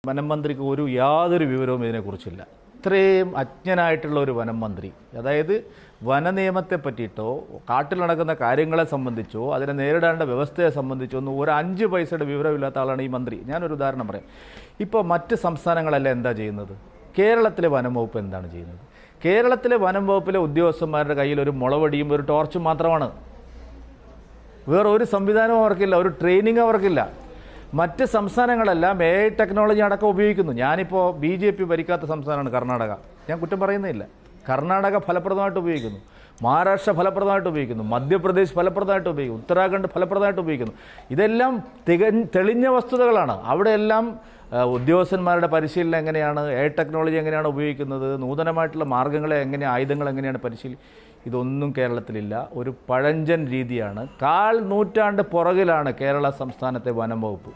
വനം മന്ത്രിക്ക് യാതൊരു വിവരവും ഇതിനെക്കുറിച്ചില്ല. ഇത്രയും അജ്ഞനായിട്ടുള്ള ഒരു വനം മന്ത്രി, അതായത് വനനിയമത്തെ പറ്റിയിട്ടോ കാട്ടിൽ നടക്കുന്ന കാര്യങ്ങളെ സംബന്ധിച്ചോ അതിനെ നേരിടേണ്ട വ്യവസ്ഥയെ സംബന്ധിച്ചോ ഒന്നും ഒരു 5 പൈസയുടെ വിവരമില്ലാത്ത ആളാണ് ഈ മന്ത്രി. ഞാനൊരു ഉദാഹരണം പറയാം. ഇപ്പോൾ മറ്റ് സംസ്ഥാനങ്ങളെല്ലാം എന്താ ചെയ്യുന്നത്? കേരളത്തിലെ വനം വകുപ്പ് എന്താണ് ചെയ്യുന്നത്? കേരളത്തിലെ വനം വകുപ്പിലെ ഉദ്യോഗസ്ഥന്മാരുടെ കയ്യിൽ ഒരു മുളവടിയും ഒരു ടോർച്ചും മാത്രമാണ്. വേറെ ഒരു സംവിധാനവും അവർക്കില്ല, ഒരു ട്രെയിനിങ് അവർക്കില്ല. മറ്റ് സംസ്ഥാനങ്ങളെല്ലാം AI ടെക്നോളജി അടക്കം ഉപയോഗിക്കുന്നു. ഞാനിപ്പോൾ BJP ഭരിക്കാത്ത സംസ്ഥാനമാണ് കർണാടക. ഞാൻ കുറ്റം പറയുന്നില്ല. കർണാടക ഫലപ്രദമായിട്ട് ഉപയോഗിക്കുന്നു, മഹാരാഷ്ട്ര ഫലപ്രദമായിട്ട് ഉപയോഗിക്കുന്നു, മധ്യപ്രദേശ് ഫലപ്രദമായിട്ട് ഉപയോഗിക്കുന്നു, ഉത്തരാഖണ്ഡ് ഫലപ്രദമായിട്ട് ഉപയോഗിക്കുന്നു. ഇതെല്ലാം തെളിഞ്ഞ വസ്തുതകളാണ്. അവിടെയെല്ലാം ഉദ്യോഗസ്ഥന്മാരുടെ പരിശീലനം എങ്ങനെയാണ്, AI ടെക്നോളജി എങ്ങനെയാണ് ഉപയോഗിക്കുന്നത്, നൂതനമായിട്ടുള്ള മാർഗ്ഗങ്ങളെ ആയുധങ്ങൾ എങ്ങനെയാണ് ഇതൊന്നും കേരളത്തിലില്ല. ഒരു പഴഞ്ചൻ രീതിയാണ്. 1/4 നൂറ്റാണ്ട് പുറകിലാണ് കേരള സംസ്ഥാനത്തെ വനം വകുപ്പ്.